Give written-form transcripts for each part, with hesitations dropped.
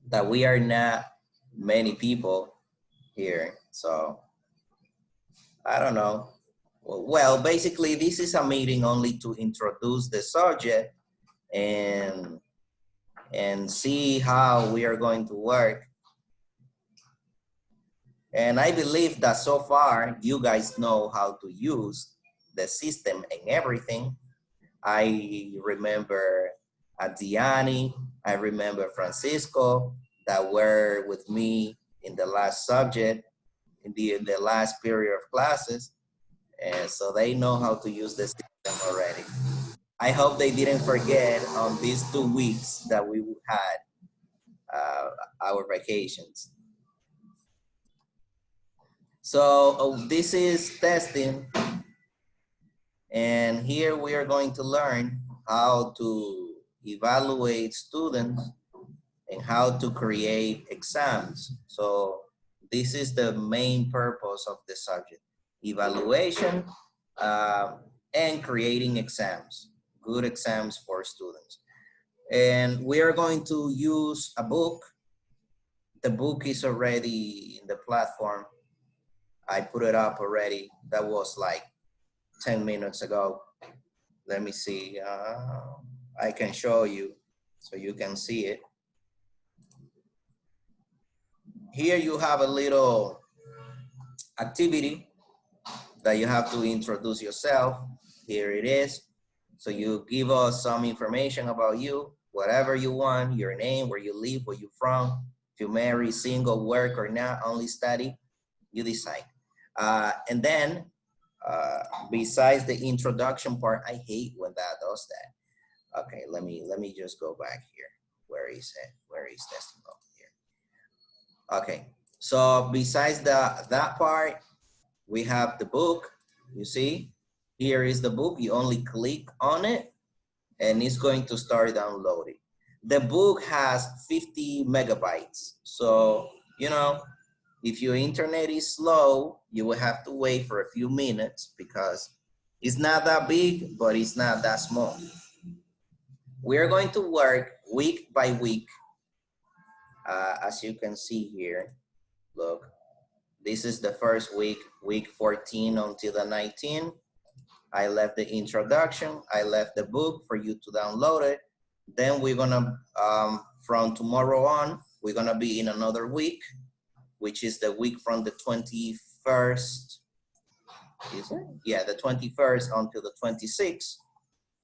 that we are not many people here. So I don't know. Well, basically, this is a meeting only to introduce the subject and see how we are going to work. And I believe that so far you guys know how to use the system and everything. I remember Adiani, I remember Francisco that were with me in the last subject, in the last period of classes. And so they know how to use the system already. I hope they didn't forget on these 2 weeks that we had our vacations. So this is testing. And here we are going to learn how to evaluate students and how to create exams. So this is the main purpose of the subject: evaluation and creating exams, good exams for students. And we are going to use a book. The book is already in the platform. I put it up already. That was like 10 minutes ago. Let me see. I can show you so you can see it. Here you have a little activity that you have to introduce yourself. Here it is. So you give us some information about you, whatever you want, your name, where you live, where you're from, if you marry, single, work or not, only study, you decide. And then besides the introduction part, I hate when that does that. Okay, let me just go back here. Where is it? Where is testing over here? Okay, so besides that part, we have the book. You see, here is the book. You only click on it and it's going to start downloading. The book has 50 megabytes. So, you know, if your internet is slow, you will have to wait for a few minutes because it's not that big, but it's not that small. We're going to work week by week. As you can see here, look, this is the first week, week 14 until the 19. I left the introduction. I left the book for you to download it. Then we're gonna, from tomorrow on, we're gonna be in another week, which is the week from the 21st, is it? Yeah, the 21st until the 26th.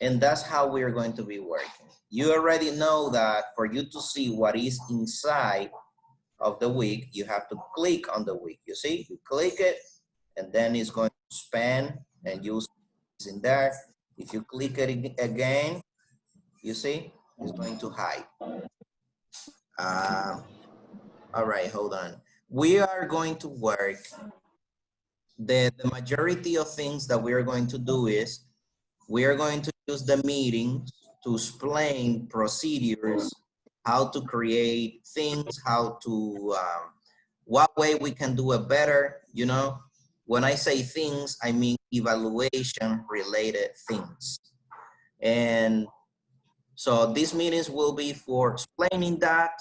And that's how we're going to be working. You already know that for you to see what is inside of the week, you have to click on the week. You see, you click it, and then it's going to span, and you see it's in there. If you click it again, you see, it's going to hide. All right, hold on. We are going to work. The majority of things that we are going to do is we are going to use the meeting to explain procedures, how to create things, how to, what way we can do it better, you know? When I say things, I mean evaluation related things. And so these meetings will be for explaining that,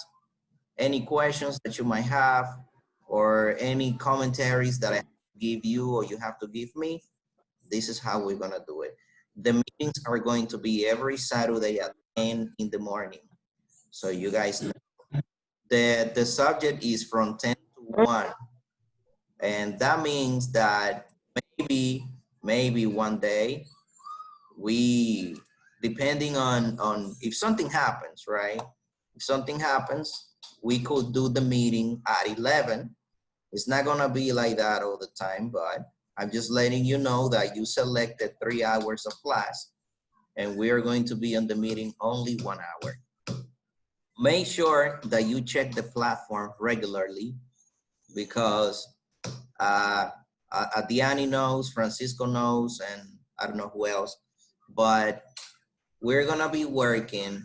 any questions that you might have, or any commentaries that I give you or you have to give me. This is how we're gonna do it. The meetings are going to be every Saturday at 10 in the morning. So you guys know. The subject is from 10 to 1. And that means that maybe one day we, depending on if something happens, right? If something happens, we could do the meeting at 11. It's not gonna be like that all the time, but I'm just letting you know that you selected 3 hours of class and we are going to be on the meeting only 1 hour. Make sure that you check the platform regularly because Diani knows, Francisco knows, and I don't know who else, but we're gonna be working,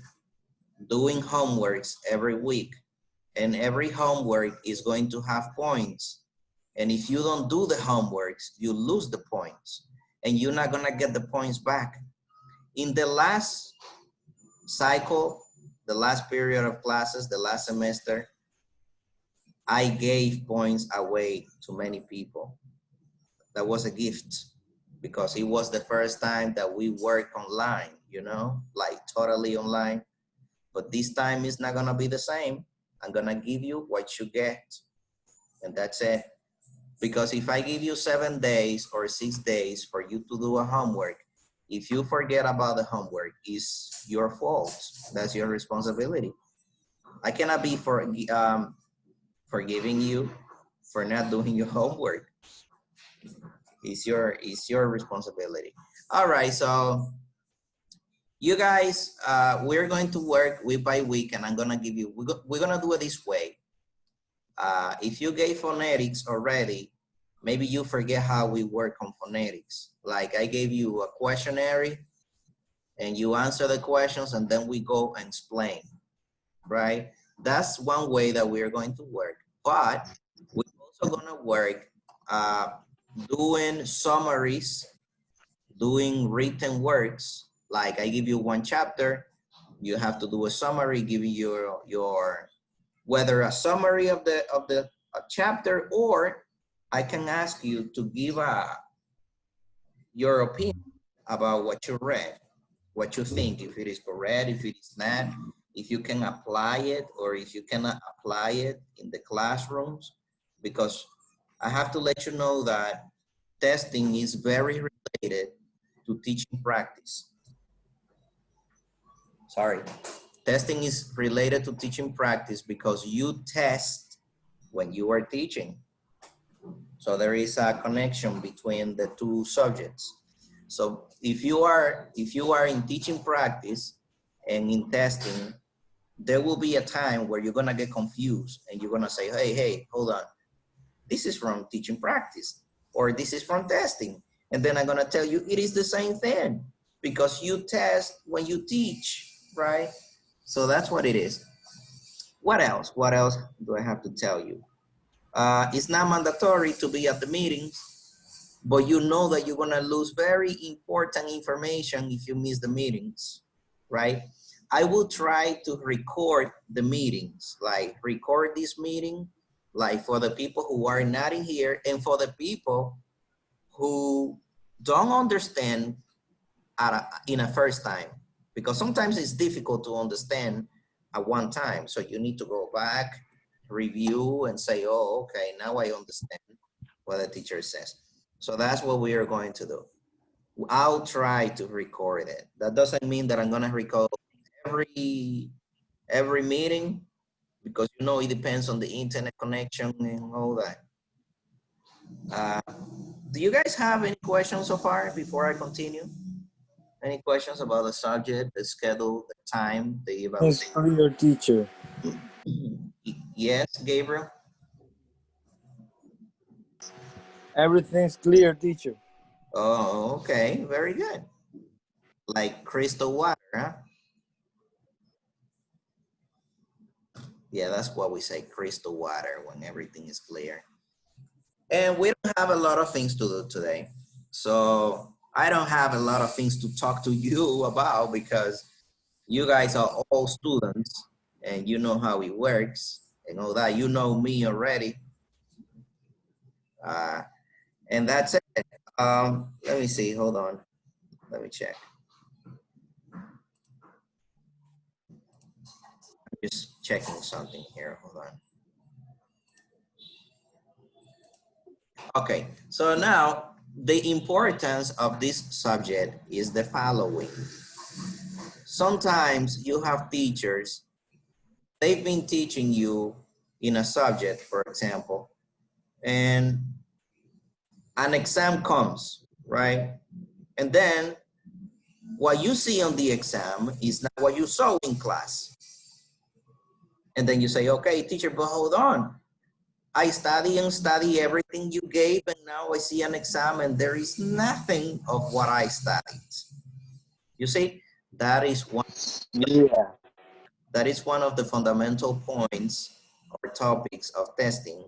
doing homeworks every week, and every homework is going to have points. And if you don't do the homeworks, you lose the points and you're not gonna get the points back. In the last cycle the last period of classes, the last semester, I gave points away to many people. That was a gift because it was the first time that we work online, you know, like totally online. But this time it's not gonna be the same. I'm gonna give you what you get, and that's it. Because if I give you 7 days or 6 days for you to do a homework, if you forget about the homework, it's your fault. That's your responsibility. I cannot be forgiving you for not doing your homework. It's your responsibility. All right, so you guys, we're going to work week by week, and I'm gonna give you, we're gonna do it this way. If you gave phonetics already, maybe you forget how we work on phonetics. Like I gave you a questionnaire and you answer the questions and then we go and explain, right? That's one way that we're going to work. But we're also gonna work doing summaries, doing written works. Like I give you one chapter, you have to do a summary, giving your whether a summary of the a chapter, or I can ask you to give your opinion about what you read, what you think, if it is correct, if it is not, if you can apply it, or if you cannot apply it in the classrooms, because I have to let you know that testing is very related to teaching practice. Sorry. Testing is related to teaching practice because you test when you are teaching. So there is a connection between the two subjects. So if you are in teaching practice and in testing, there will be a time where you're gonna get confused and you're gonna say, hey, hold on. This is from teaching practice or this is from testing. And then I'm gonna tell you it is the same thing because you test when you teach, right? So that's what it is. What else? What else do I have to tell you? It's not mandatory to be at the meetings, but you know that you're gonna lose very important information if you miss the meetings, right? I will try to record the meetings, like record this meeting, like for the people who are not in here and for the people who don't understand in a first time, because sometimes it's difficult to understand at one time. So you need to go back, review and say, oh, okay, now I understand what the teacher says. So that's what we are going to do. I'll try to record it. That doesn't mean that I'm gonna record every meeting, because you know it depends on the internet connection and all that. Do you guys have any questions so far before I continue? Any questions about the subject, the schedule, the time, the evaluation? It's clear, teacher. Yes, Gabriel? Everything's clear, teacher. Oh, okay, very good. Like crystal water, huh? Yeah, that's what we say, crystal water, when everything is clear. And we don't have a lot of things to do today. So I don't have a lot of things to talk to you about because you guys are all students and you know how it works and all that. You know me already. And that's it. Let me see, hold on. Let me check. I'm just checking something here, hold on. Okay, so now the importance of this subject is the following. Sometimes you have teachers, they've been teaching you in a subject, for example, and an exam comes, right? And then what you see on the exam is not what you saw in class. And then you say, okay, teacher, but hold on. I study and study everything you gave, and now I see an exam and there is nothing of what I studied. You see, that is one of the fundamental points or topics of testing,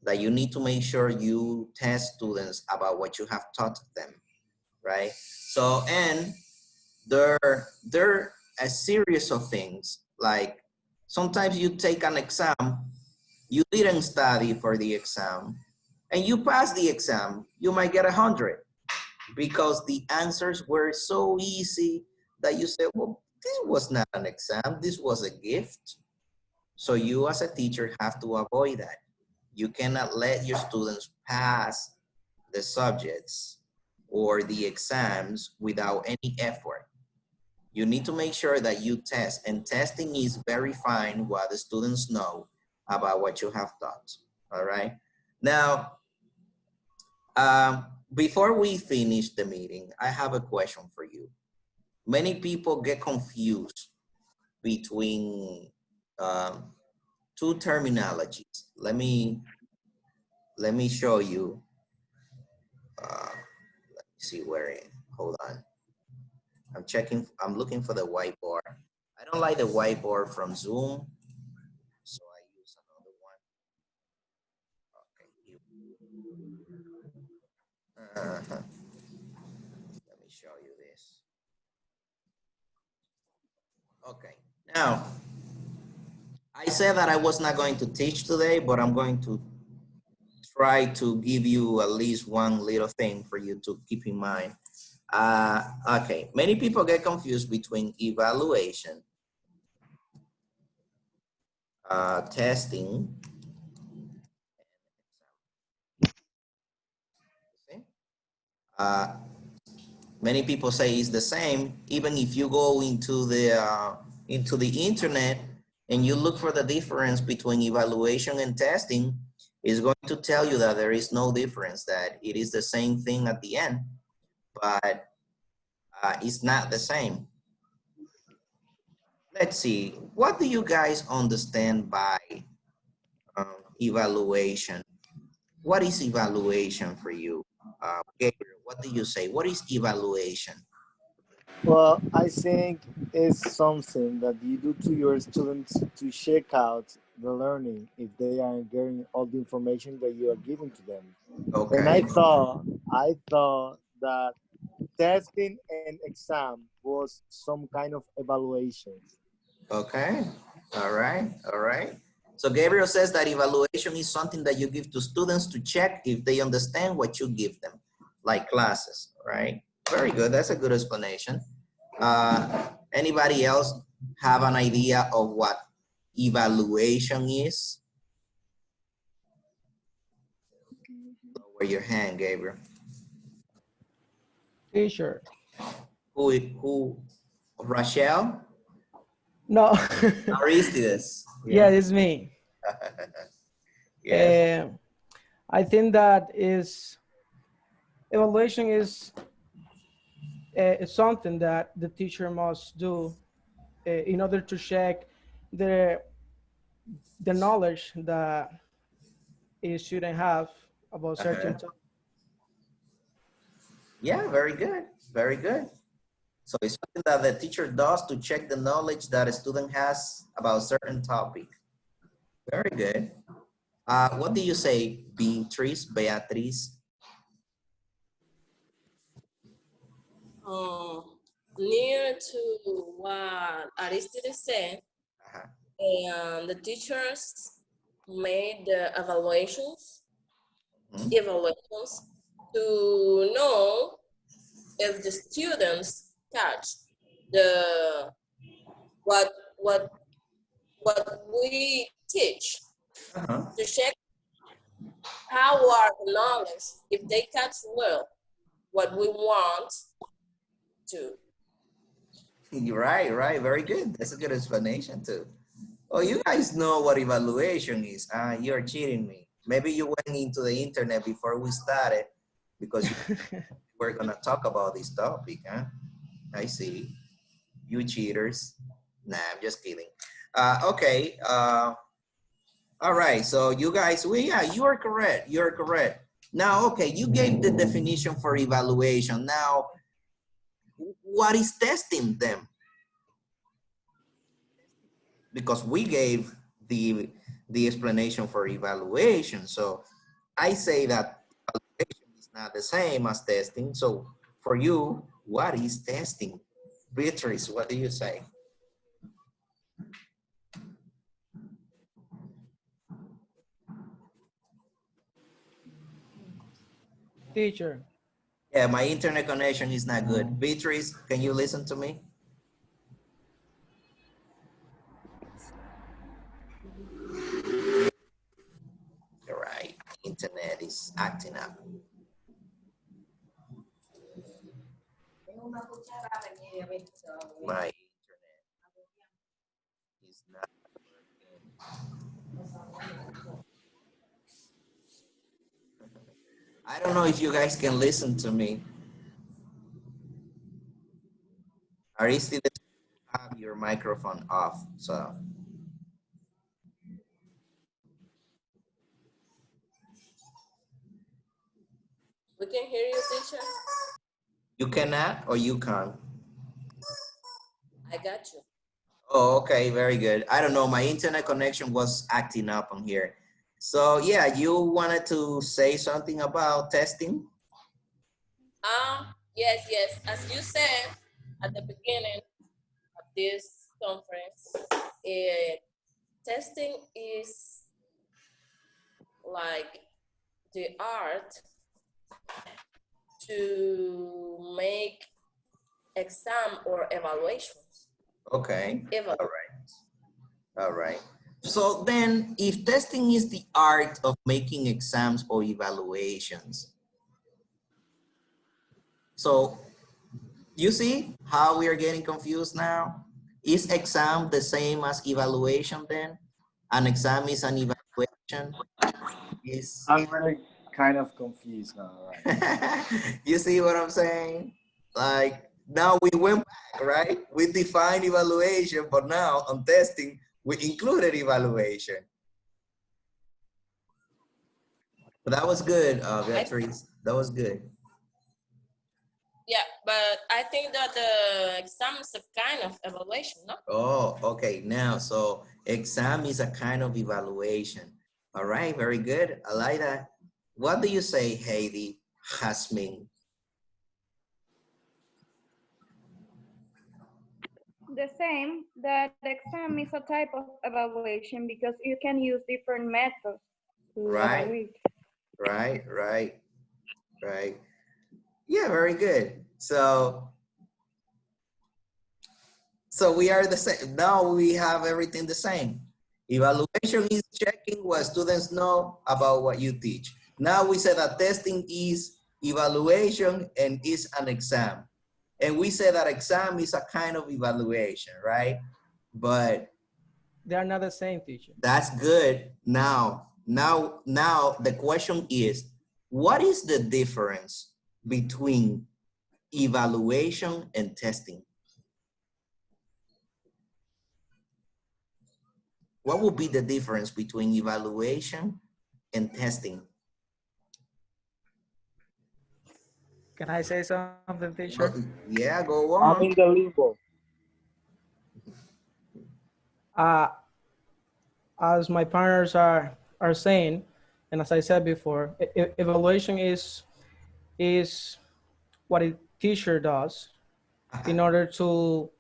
that you need to make sure you test students about what you have taught them, right? So, and there are a series of things, Like sometimes you take an exam, you didn't study for the exam, and you pass the exam, you might get 100 because the answers were so easy that you said, well, this was not an exam, this was a gift. So you as a teacher have to avoid that. You cannot let your students pass the subjects or the exams without any effort. You need to make sure that you test, and testing is verifying what the students know about what you have taught, all right? Now, before we finish the meeting, I have a question for you. Many people get confused between two terminologies. Let me show you. Let me see where it, hold on. I'm checking, I'm looking for the whiteboard. I don't like the whiteboard from Zoom, so I use another one. Okay. Let me show you this. Okay, now, I said that I was not going to teach today, but I'm going to try to give you at least one little thing for you to keep in mind. Okay, many people get confused between evaluation, testing. Many people say it's the same. Even if you go into the internet and you look for the difference between evaluation and testing, it's going to tell you that there is no difference, that it is the same thing at the end, but it's not the same. Let's see, what do you guys understand by evaluation? What is evaluation for you? Gabriel, what do you say? What is evaluation? Well, I think it's something that you do to your students to check out the learning if they are getting all the information that you are giving to them. And Okay. I thought that testing and exam was some kind of evaluation. Okay. All right. All right. So Gabriel says that evaluation is something that you give to students to check if they understand what you give them, like classes, right? Very good. That's a good explanation. Anybody else have an idea of what evaluation is? Lower your hand, Gabriel. Teacher. Who, Rachel? No. Aristides. Yeah, it's me. Yes. I think that is evaluation is something that the teacher must do in order to check the knowledge that a student have about certain topic. Yeah, very good. Very good. So it's something that the teacher does to check the knowledge that a student has about a certain topic. Very good. What do you say, Beatriz? Near to what Aristides said, Uh-huh. and the teachers made the evaluations to know if the students catch the what we teach, Uh-huh. to check how are the knowledge, if they catch well what we want to. Right, right. Very good. That's a good explanation too. Oh, you guys know what evaluation is. You're cheating me. Maybe you went into the internet before we started because we're gonna talk about this topic, huh? I see. You cheaters. Nah, I'm just kidding. Okay. All right. So you guys, yeah, you are correct. You're correct. Now, okay, you gave the definition for evaluation. Now, what is testing them? Because we gave the explanation for evaluation. So I say that evaluation is not the same as testing. So for you, what is testing? Beatrice, what do you say? Teacher, Yeah, my internet connection is not good. Beatrice, can you listen to me? You're right. Internet is acting up. My internet is not working. I don't know if you guys can listen to me. Aristide, have your microphone off, so. We can hear you, teacher. You cannot or you can? I got you. Oh, okay, very good. I don't know, my internet connection was acting up on here. So yeah, you wanted to say something about testing? Yes, yes. As you said at the beginning of this conference, testing is like the art to make exam or evaluations. Okay, all right, all right. So then if testing is the art of making exams or evaluations, so you see how we are getting confused now? Is exam the same as evaluation then? An exam is an evaluation? Is I'm really kind of confused now, right? you see what I'm saying? Like now we went back, right? We defined evaluation, but now on testing, we included evaluation. But that was good, Beatrice. That was good. Yeah, but I think that the exam is a kind of evaluation, no? Oh, okay. Now, so exam is a kind of evaluation. All right, very good. I like that. What do you say, Heidi Hasmin? The same, that exam is a type of evaluation because you can use different methods to Right, evaluate. right. Yeah, very good. So we are the same. Now we have everything the same. Evaluation is checking what students know about what you teach. Now we said that testing is evaluation and is an exam. And we say that exam is a kind of evaluation, right? But they are not the same, teacher. that's good. Now the question is, what is the difference between evaluation and testing? What would be the difference between evaluation and testing? Can I say something, teacher? Well, yeah, go I'm on. in the limbo. As my partners are saying, and as I said before, evaluation is what a teacher does in order to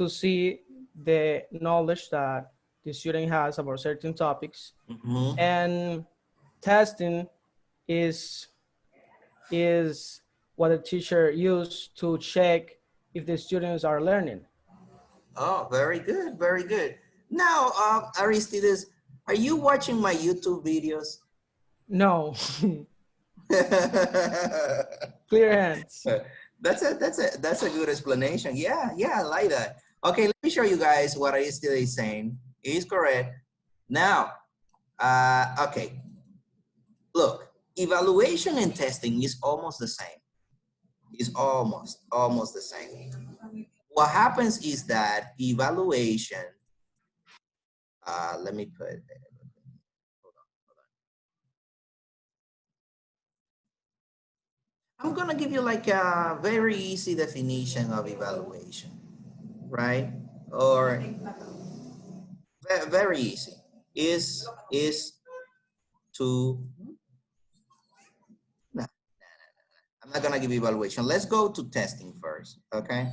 see the knowledge that the student has about certain topics. Mm-hmm. And testing is what a teacher uses to check if the students are learning. Oh, very good, very good. Now, Aristides, are you watching my YouTube videos? No. Clear hands. That's a good explanation. Yeah, I like that. Okay, let me show you guys what Aristides is saying. He's correct. Now, okay. Look, evaluation and testing is almost the same. It's almost the same. What happens is that evaluation, let me put it there. Hold on. I'm gonna give you like a very easy definition of evaluation, right? Or very easy. Is to, no, I'm not gonna give you evaluation. Let's go to testing first, okay?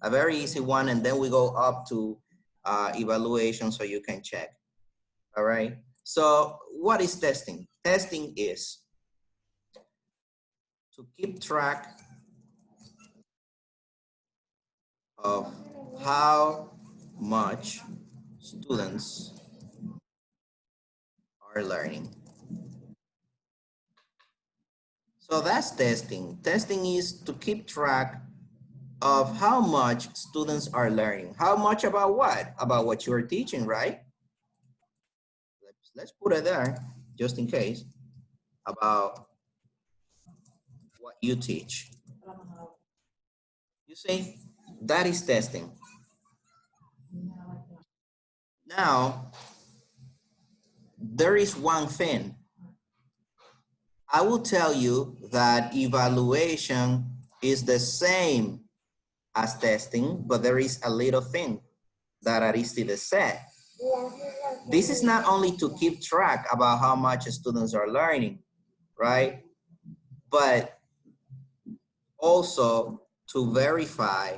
A very easy one, and then we go up to evaluation so you can check. All right. So what is testing? Testing is to keep track of how much students are learning. So that's testing. Testing is to keep track of how much students are learning. How much about what? About what you're teaching, right? Let's put it there, just in case, about what you teach. You see, that is testing. Now, there is one thing. I will tell you that evaluation is the same as testing, but there is a little thing that Aristides said. This is not only to keep track about how much students are learning, right? But also to verify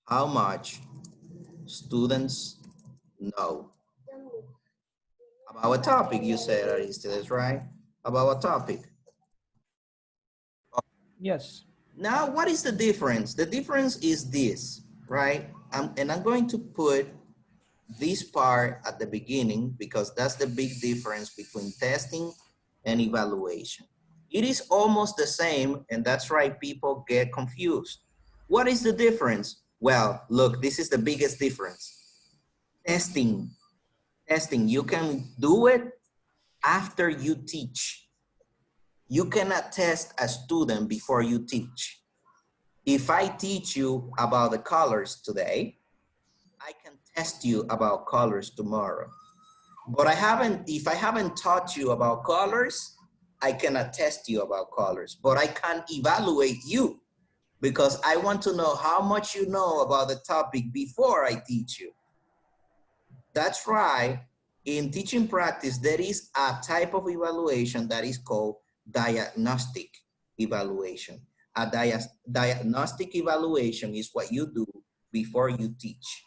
how much students know about a topic. You said, Aristides, right? About a topic. Yes. Now, what is the difference? The difference is this, right? And I'm going to put this part at the beginning because that's the big difference between testing and evaluation. It is almost the same, and that's right, people get confused. What is the difference? Well, look, this is the biggest difference. Testing, you can do it after you teach. You cannot test a student before you teach. If I teach you about the colors today, I can test you about colors tomorrow. But if I haven't taught you about colors, I cannot test you about colors, but I can evaluate you because I want to know how much you know about the topic before I teach you. That's right. In teaching practice, there is a type of evaluation that is called diagnostic evaluation. A diagnostic evaluation is what you do before you teach.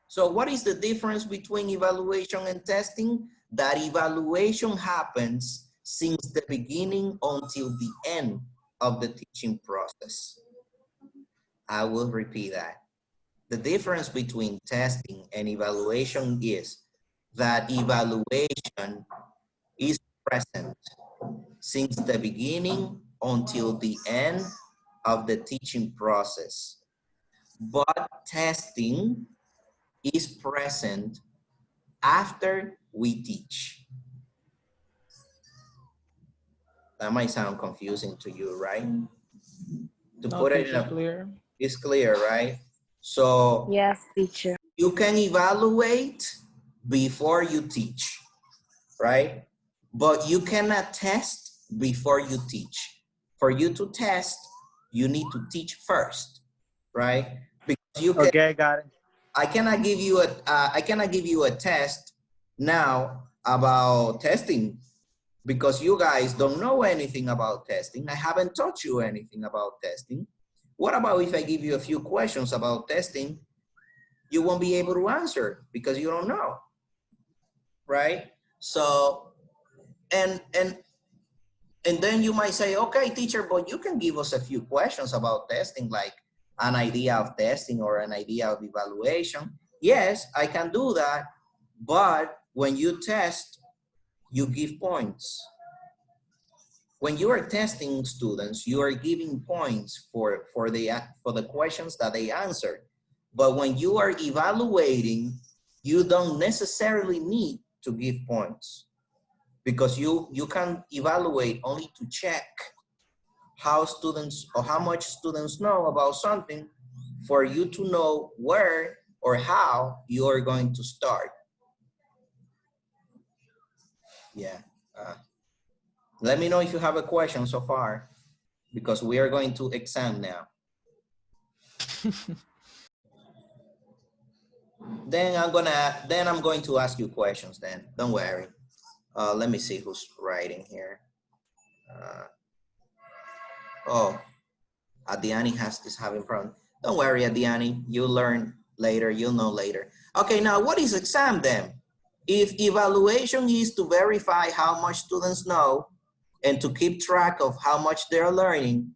So what is the difference between evaluation and testing? That evaluation happens since the beginning until the end of the teaching process. I will repeat that. The difference between testing and evaluation is that evaluation is present since the beginning until the end of the teaching process. But testing is present after we teach. That might sound confusing to you, right? To No, put it teacher, clear. it's clear, right? So Yes, teacher. you can evaluate before you teach, right? But you cannot test before you teach. For you to test, you need to teach first, right? Because you can, Okay, got it. I cannot give you a test now about testing because you guys don't know anything about testing. I haven't taught you anything about testing. What about if I give you a few questions about testing? You won't be able to answer because you don't know, right? So, and then you might say, okay, teacher, but you can give us a few questions about testing, like an idea of testing or an idea of evaluation. Yes, I can do that, but when you test, you give points. When you are testing students, you are giving points for the questions that they answered. But when you are evaluating, you don't necessarily need to give points because you can evaluate only to check how students or how much students know about something for you to know where or how you are going to start. Yeah. Let me know if you have a question so far because we are going to exam now. Then I'm going to ask you questions then. Don't worry. Let me see who's writing here. Oh, Adiani is having problem. Don't worry, Adiani. You'll learn later. You'll know later. Okay, now what is exam then? If evaluation is to verify how much students know, and to keep track of how much they're learning,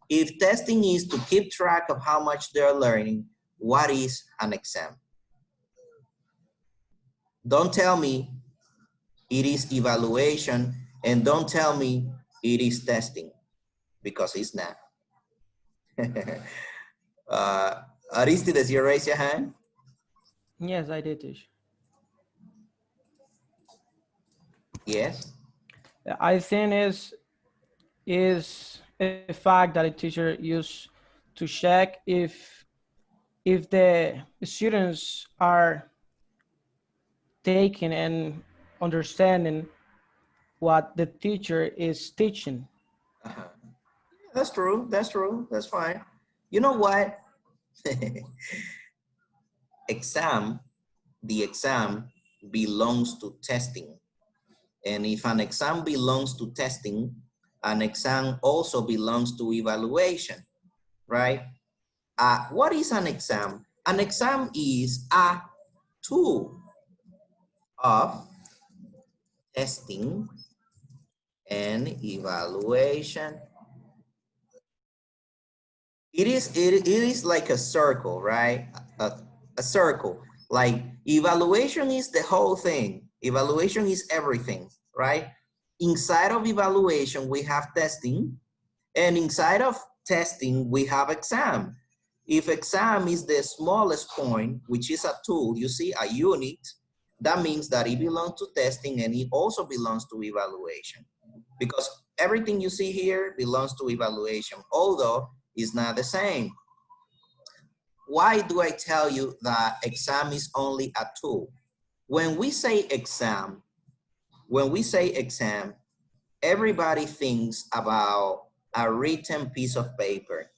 if testing is to keep track of how much they're learning, what is an exam? Don't tell me it is evaluation, and don't tell me it is testing, because it's not. Aristides, you raise your hand? Yes, I did, teach. Yes. I think is a fact that a teacher use to check if the students are taking and understanding what the teacher is teaching. Uh-huh. That's true. That's true. That's fine. You know what? The exam belongs to testing. And if an exam belongs to testing, an exam also belongs to evaluation, right? What is an exam? An exam is a tool of testing and evaluation. It is like a circle, right? A circle. Like evaluation is the whole thing. Evaluation is everything, right? Inside of evaluation, we have testing, and inside of testing, we have exam. If exam is the smallest point, which is a tool, you see, a unit, that means that it belongs to testing and it also belongs to evaluation. Because everything you see here belongs to evaluation, although it's not the same. Why do I tell you that exam is only a tool? When we say exam, everybody thinks about a written piece of paper.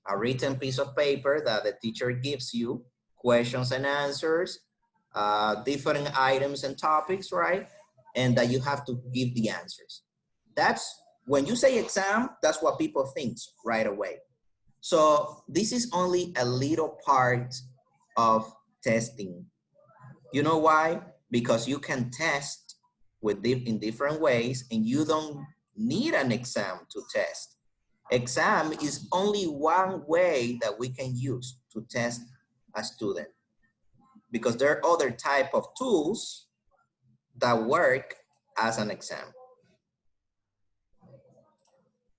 A written piece of paper that the teacher gives you, questions and answers, different items and topics, right? And that you have to give the answers. That's, when you say exam, that's what people think right away. So this is only a little part of testing. You know why? Because you can test in different ways, and you don't need an exam to test. Exam is only one way that we can use to test a student, because there are other type of tools that work as an exam.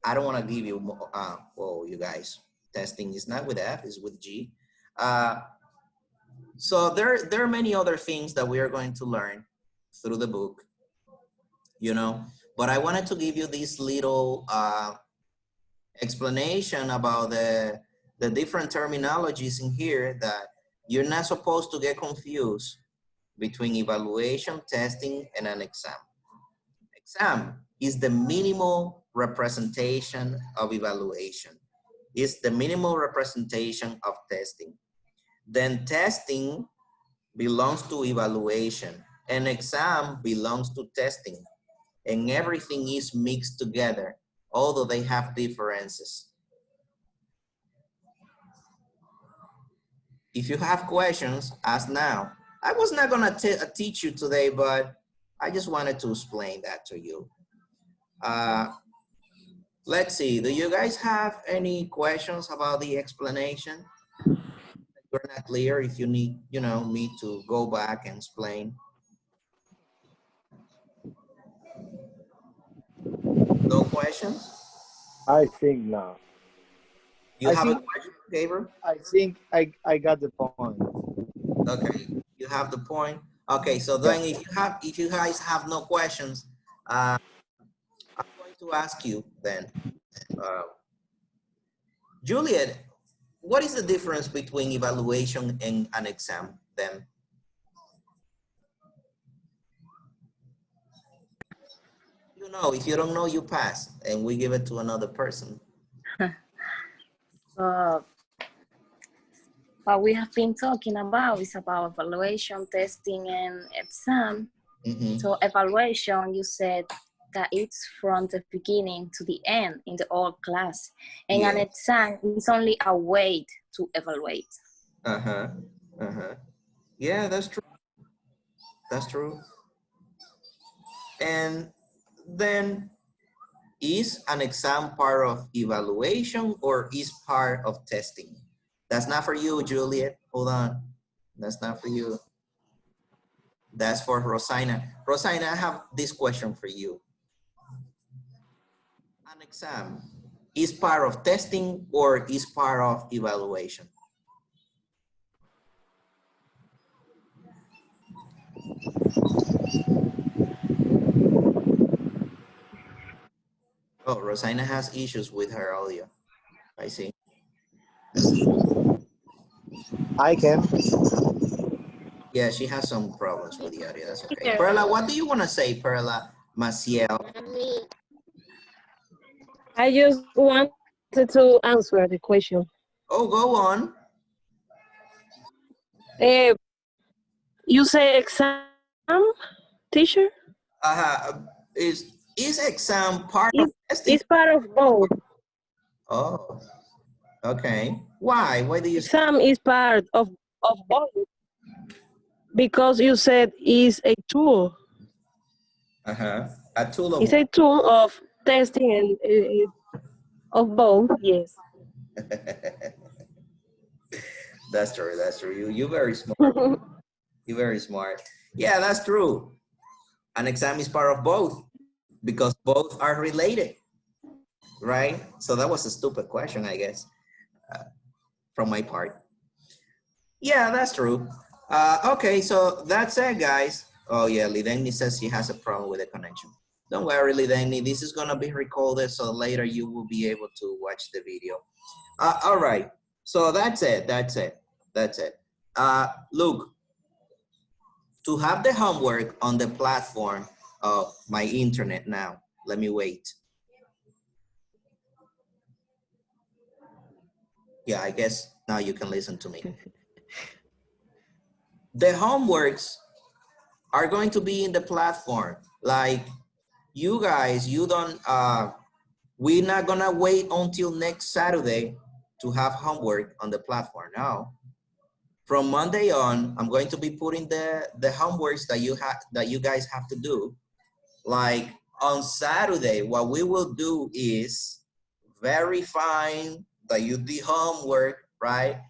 I don't want to give you more, well, you guys, testing is not with F, it's with G. So there are many other things that we are going to learn through the book, you know, but I wanted to give you this little explanation about the different terminologies in here, that you're not supposed to get confused between evaluation, testing, and an exam. Exam is the minimal representation of evaluation. It's the minimal representation of testing. Then testing belongs to evaluation, and exam belongs to testing, and everything is mixed together, although they have differences. If you have questions, ask now. I was not gonna teach you today, but I just wanted to explain that to you. Let's see, do you guys have any questions about the explanation? You're not clear, if you need, you know, me to go back and explain. No questions? I think no. You I have a think question, Gabriel? I think I got the point. Okay, you have the point. Okay, so then if you guys have no questions, I'm going to ask you then, Juliet, what is the difference between evaluation and an exam then? You know, if you don't know, you pass, and we give it to another person. What we have been talking about is about evaluation, testing, and exam. Mm-hmm. So evaluation, you said that it's from the beginning to the end in the whole class. And an exam is only a way to evaluate. Uh-huh. Uh-huh. Yeah, that's true. That's true. And then Is an exam part of evaluation or is part of testing? That's not for you, Juliet. Hold on. That's not for you. That's for Rosina. Rosina, I have this question for you. An exam is part of testing or is part of evaluation? Oh, Rosina has issues with her audio. I see. I can. Yeah, she has some problems with the audio. That's okay. Perla, what do you want to say, Perla Maciel? I just wanted to answer the question. Oh, go on. You say exam, teacher? Is exam part of testing? It's part of both. Oh, okay. Why? Why do you say? Exam is part of both. Because you said is a tool. A tool of. It's a tool of testing and of both, yes. That's true. That's true. You're very smart. You're very smart. Yeah, that's true. An exam is part of both because both are related, right? So that was a stupid question, I guess, from my part. Yeah, that's true. Okay, so that's it, guys. Oh yeah, Lideni says she has a problem with the connection. Don't worry, Lideni. This is gonna be recorded, so later you will be able to watch the video. All right. So that's it. That's it. That's it. Look, to have the homework on the platform of my internet now. Let me wait. Yeah, I guess now you can listen to me. The homeworks are going to be in the platform. Like you guys, you don't, we're not gonna wait until next Saturday to have homework on the platform. No. From Monday on, I'm going to be putting the homeworks that you guys have to do. Like on Saturday, what we will do is verifying that you did homework, right?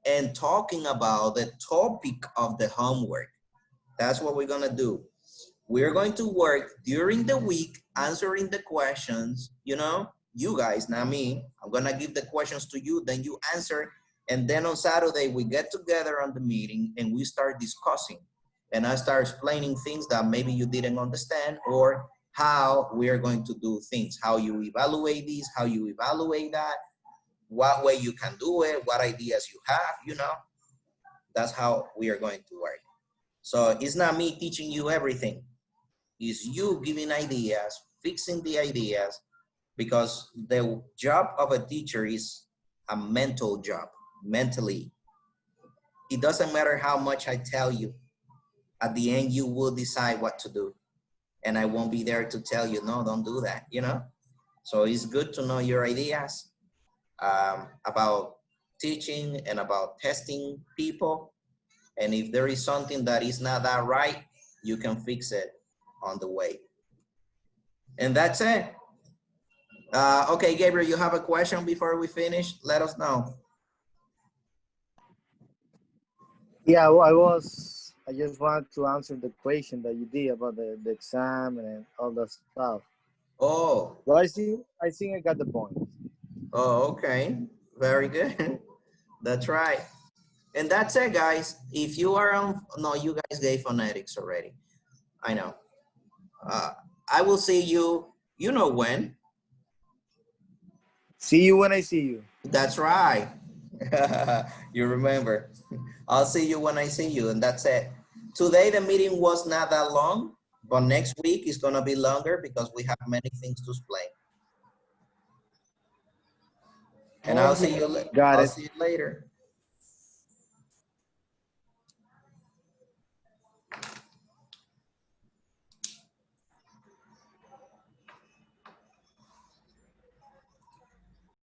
And talking about the topic of the homework. That's what we're gonna do. We're going to work during the week, answering the questions, you know, you guys, not me. I'm gonna give the questions to you, then you answer. And then on Saturday, we get together on the meeting and we start discussing. And I start explaining things that maybe you didn't understand or how we are going to do things, how you evaluate this, how you evaluate that, what way you can do it, what ideas you have, you know. That's how we are going to work. So it's not me teaching you everything. It's you giving ideas, fixing the ideas, because the job of a teacher is a mental job, mentally. It doesn't matter how much I tell you. At the end, you will decide what to do. And I won't be there to tell you, no, don't do that, you know? So it's good to know your ideas about teaching and about testing people. And if there is something that is not that right, you can fix it on the way. And that's it. Okay, Gabriel, you have a question before we finish? Let us know. Yeah, I just wanted to answer the question that you did about the exam and all that stuff. Oh. Well, I think I got the point. Oh, okay. Very good. That's right. And that's it, guys. If you are on, no, you guys gave phonetics already. I know. I will see you, you know when. See you when I see you. That's right. You remember. I'll see you when I see you, and that's it. Today, the meeting was not that long, but next week is going to be longer because we have many things to explain. And I'll see you later.